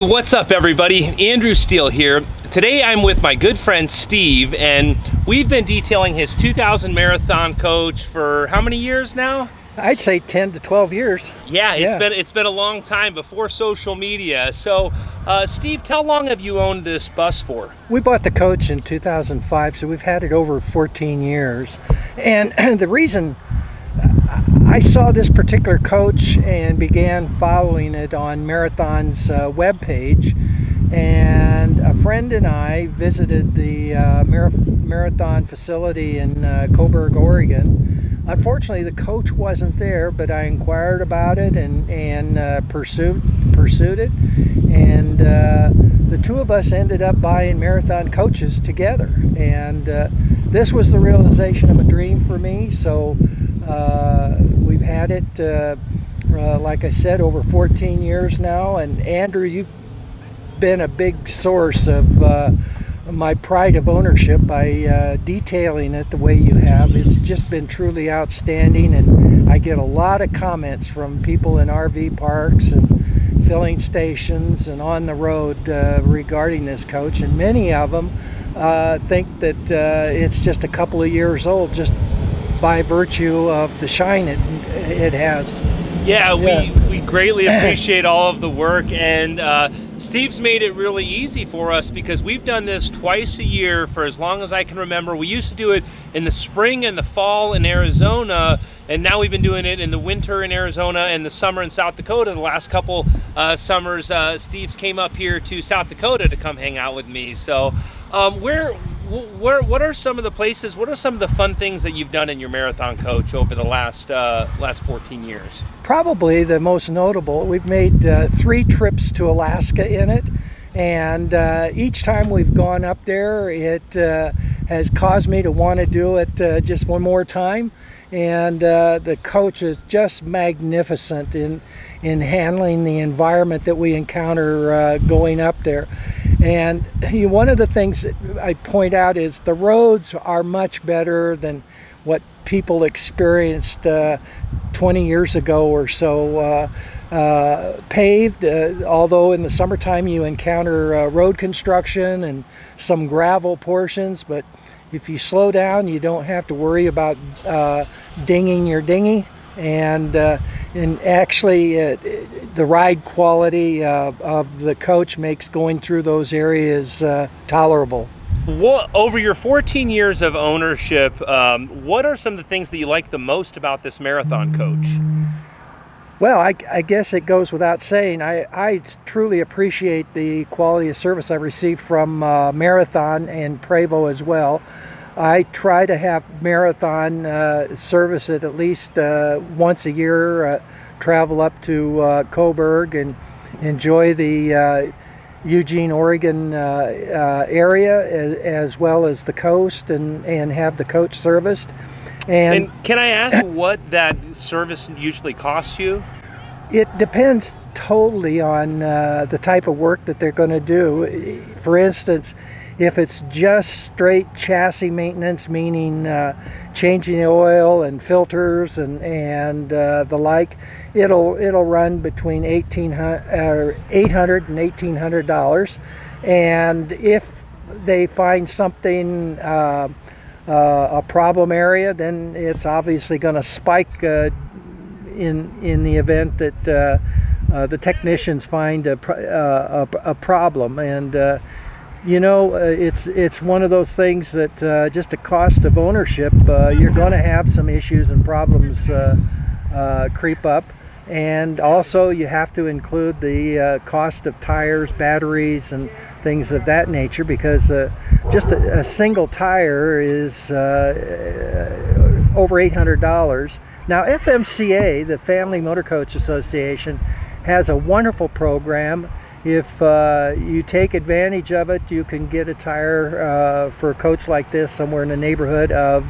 What's up, everybody? Andrew Steele here. Today I'm with my good friend Steve, and we've been detailing his 2000 marathon coach for how many years now? I'd say 10 to 12 years. Yeah, it's been a long time before social media. So, Steve, how long have you owned this bus for? We bought the coach in 2005, so we've had it over 14 years. And the reason I saw this particular coach and began following it on Marathon's webpage, and a friend and I visited the Marathon facility in Coburg, Oregon. Unfortunately, the coach wasn't there, but I inquired about it and pursued it, and the two of us ended up buying Marathon coaches together. And this was the realization of a dream for me. So we've had it, like I said, over 14 years now. And Andrew, you've been a big source of my pride of ownership by detailing it the way you have. It's just been truly outstanding, and I get a lot of comments from people in RV parks and filling stations and on the road regarding this coach, and many of them think that it's just a couple of years old just by virtue of the shine it has. Yeah, we greatly appreciate all of the work, and Steve's made it really easy for us because we've done this twice a year for as long as I can remember. We used to do it in the spring and the fall in Arizona, and now we've been doing it in the winter in Arizona and the summer in South Dakota. The last couple summers, Steve's came up here to South Dakota to come hang out with me. So what are some of the places, what are some of the fun things that you've done in your marathon coach over the last 14 years? Probably the most notable, we've made 3 trips to Alaska in it, and each time we've gone up there, it has caused me to want to do it just one more time. And the coach is just magnificent in handling the environment that we encounter going up there. And one of the things that I point out is the roads are much better than what people experienced 20 years ago or so. Paved, although in the summertime you encounter road construction and some gravel portions, but if you slow down, you don't have to worry about dinging your dinghy, and actually the ride quality of the coach makes going through those areas tolerable. Over your 14 years of ownership, what are some of the things that you like the most about this marathon coach? Well, I guess it goes without saying, I truly appreciate the quality of service I receive from Marathon and Prevost as well. I try to have Marathon service it at least once a year, travel up to Coburg and enjoy the Eugene, Oregon area, as well as the coast, and have the coach serviced. And can I ask what that service usually costs you? It depends totally on the type of work that they're going to do. For instance, if it's just straight chassis maintenance, meaning changing the oil and filters and the like, it'll run between $800 and $1,800. And if they find something a problem area, then it's obviously going to spike in the event that the technicians find a problem. And you know, it's one of those things that just the cost of ownership, you're going to have some issues and problems creep up. And also you have to include the cost of tires, batteries, and things of that nature, because just a single tire is over $800. Now, FMCA, the Family Motor Coach Association, has a wonderful program. If you take advantage of it, you can get a tire for a coach like this somewhere in the neighborhood of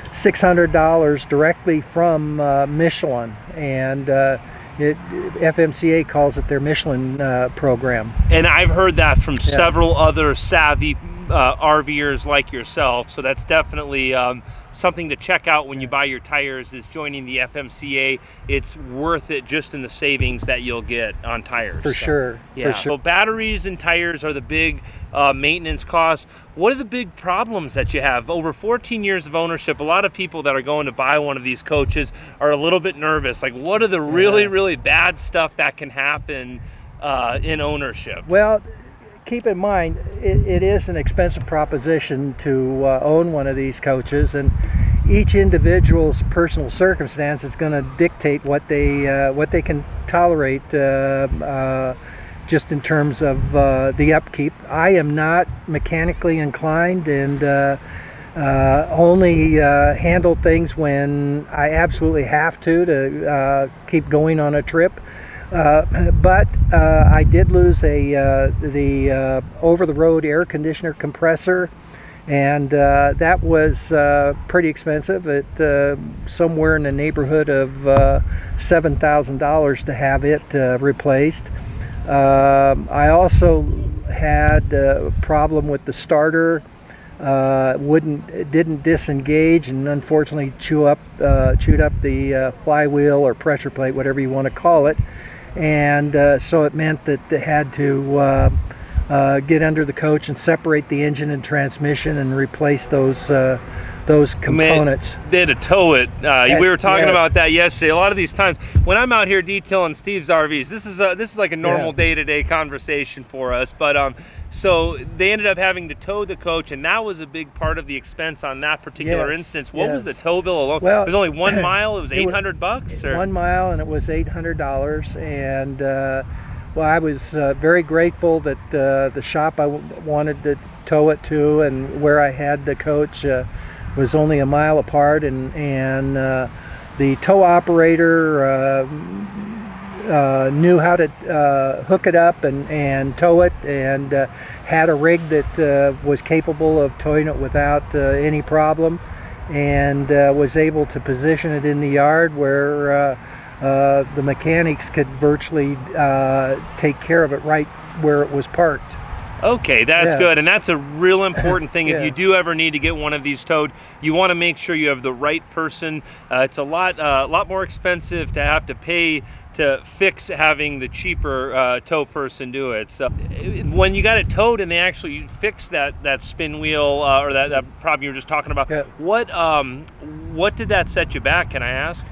$600 directly from Michelin, and FMCA calls it their Michelin program. And I've heard that from several other savvy RVers like yourself, so that's definitely something to check out when you buy your tires is joining the FMCA. It's worth it just in the savings that you'll get on tires. For sure. Yeah. For sure. So batteries and tires are the big maintenance costs. What are the big problems that you have? Over 14 years of ownership, a lot of people that are going to buy one of these coaches are a little bit nervous. Like, what are the really bad stuff that can happen in ownership? Well, keep in mind, it is an expensive proposition to own one of these coaches, and each individual's personal circumstance is going to dictate what they can tolerate, just in terms of the upkeep. I am not mechanically inclined, and only handle things when I absolutely have to keep going on a trip. But I did lose the over-the-road air conditioner compressor, and that was pretty expensive. At somewhere in the neighborhood of $7,000 to have it replaced. I also had a problem with the starter. Didn't disengage, and unfortunately chewed up the flywheel or pressure plate, whatever you want to call it. And so it meant that they had to get under the coach and separate the engine and transmission and replace those components. Man, they had to tow it. We were talking about that yesterday. A lot of these times when I'm out here detailing Steve's RVs, this is like a normal day-to-day conversation for us. But so they ended up having to tow the coach, and that was a big part of the expense on that particular instance. What was the tow bill alone? Well, it was only 1 mile. It was $800 or? 1 mile, and it was $800. And well, I was very grateful that the shop I wanted to tow it to and where I had the coach was only 1 mile apart, and the tow operator knew how to hook it up and tow it, and had a rig that was capable of towing it without any problem, and was able to position it in the yard where the mechanics could virtually take care of it right where it was parked. Okay, that's good, and that's a real important thing. If you do ever need to get one of these towed, you want to make sure you have the right person. It's a lot more expensive to have to pay to fix having the cheaper tow person do it. So when you got it towed and they actually fixed that spin wheel or that problem you were just talking about, what did that set you back? Can I ask?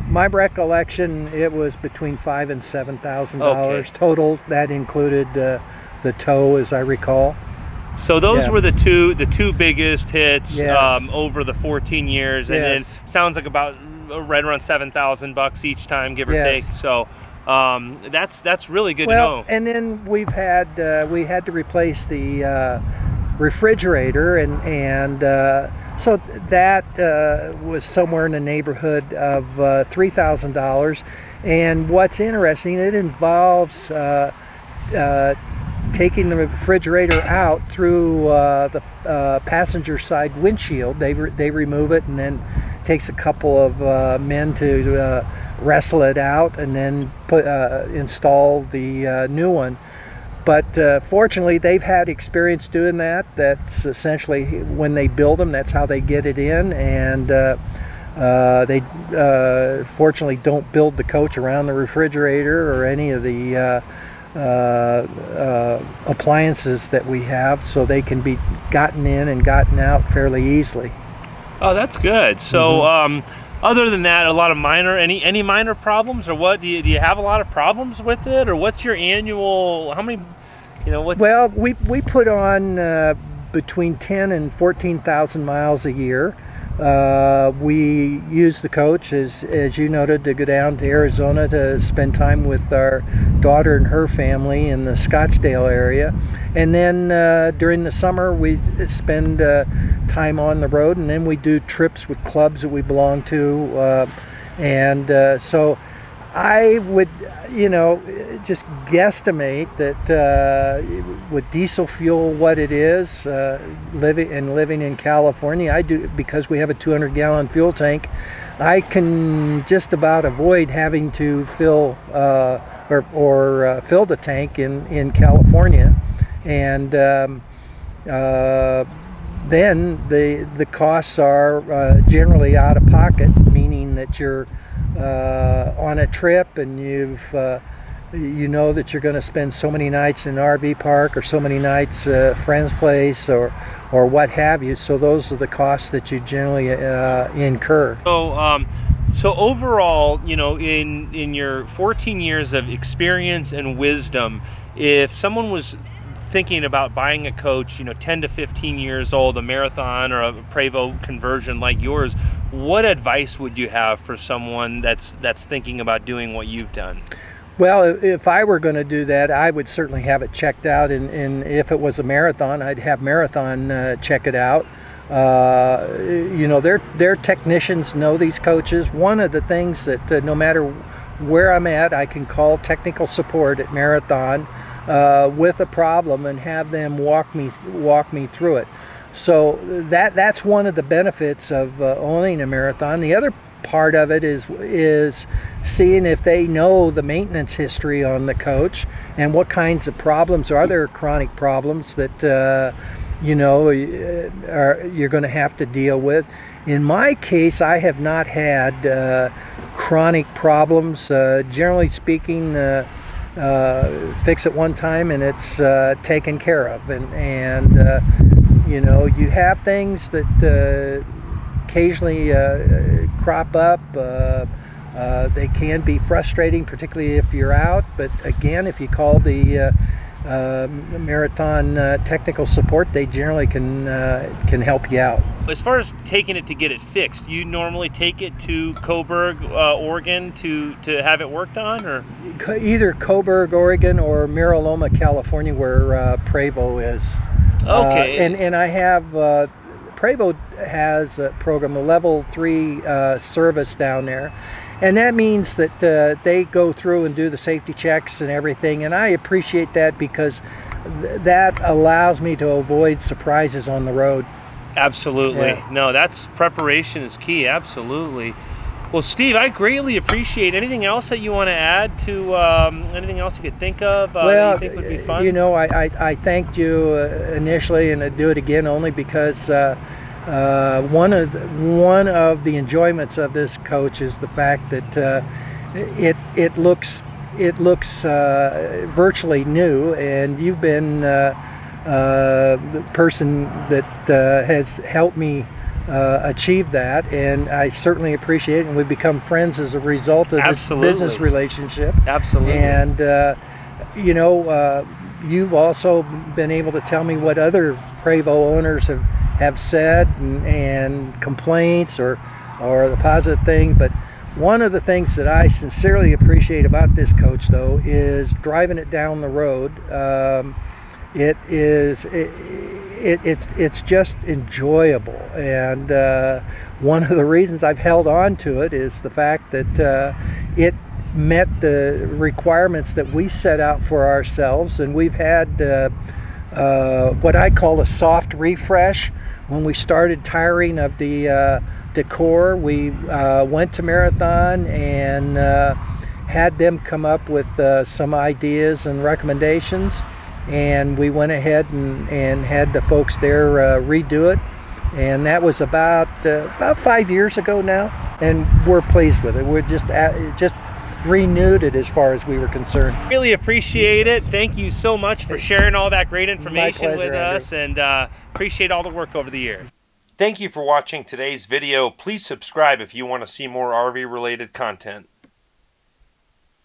My recollection, it was between $5,000 and $7,000 total. That included the tow, as I recall. So those were the two biggest hits over the 14 years, and then sounds like about right around $7,000 each time, give or take. So that's really good to know. And then we had to replace the refrigerator, and so that was somewhere in the neighborhood of $3,000. And what's interesting, it involves taking the refrigerator out through the passenger side windshield. They remove it, and then takes a couple of men to wrestle it out, and then install the new one. But fortunately, they've had experience doing that. That's essentially when they build them, that's how they get it in. And they fortunately don't build the coach around the refrigerator or any of the appliances that we have, so they can be gotten in and gotten out fairly easily. Oh, that's good. So other than that, a lot of any minor problems, or what? Do you have a lot of problems with it, or what's your annual, how many, Well, we put on between 10 and 14,000 miles a year. We use the coach, as you noted, to go down to Arizona to spend time with our daughter and her family in the Scottsdale area. And then during the summer, we spend time on the road, and then we do trips with clubs that we belong to. So I would, just guesstimate that with diesel fuel, what it is, living in California, I do, because we have a 200-gallon fuel tank, I can just about avoid having to fill fill the tank in California. And then the costs are generally out of pocket, meaning that you're on a trip and you know that you're going to spend so many nights in an RV park or so many nights at a friend's place or what have you. So those are the costs that you generally incur. So overall, you know, in your 14 years of experience and wisdom, if someone was thinking about buying a coach, you know, 10 to 15 years old, a marathon or a Prevost conversion like yours, what advice would you have for someone that's thinking about doing what you've done? Well, if I were going to do that, I would certainly have it checked out, and if it was a marathon, I'd have Marathon check it out. You know, their technicians know these coaches. One of the things that no matter where I'm at, I can call technical support at Marathon with a problem and have them walk me through it. So that's one of the benefits of owning a Marathon. The other part of it is seeing if they know the maintenance history on the coach and what kinds of problems are there, chronic problems that you know you're going to have to deal with. In my case, I have not had chronic problems. Generally speaking, fix it one time and it's taken care of, and you know, you have things that occasionally crop up. They can be frustrating, particularly if you're out, but again, if you call the Marathon technical support, they generally can help you out. As far as taking it to get it fixed, you normally take it to Coburg, Oregon to have it worked on, or? Either Coburg, Oregon, or Mira Loma, California, where Prevost is. Okay. And I have Prevost has a program, a level 3 service down there, and that means that they go through and do the safety checks and everything, and I appreciate that because that allows me to avoid surprises on the road. Absolutely. Yeah. No, that's preparation is key. Absolutely. Well, Steve, I greatly appreciate anything else that you want to add to anything else you could think of that you think would be fun? You know, I thanked you initially, and I do it again only because one of the enjoyments of this coach is the fact that it looks virtually new, and you've been the person that has helped me achieve that, and I certainly appreciate it, and we've become friends as a result of this business relationship. Absolutely. And you know, you've also been able to tell me what other Prevost owners have said, and complaints or the positive thing. But one of the things that I sincerely appreciate about this coach, though, is driving it down the road. It's just enjoyable, and one of the reasons I've held on to it is the fact that it met the requirements that we set out for ourselves, and we've had what I call a soft refresh. When we started tiring of the decor, we went to Marathon and had them come up with some ideas and recommendations, and we went ahead and had the folks there redo it, and that was about 5 years ago now, and we're pleased with it. We're just renewed it as far as we were concerned. Really appreciate it. Thank you so much for sharing all that great information with us, and appreciate all the work over the years. Thank you for watching today's video. Please subscribe if you want to see more RV related content.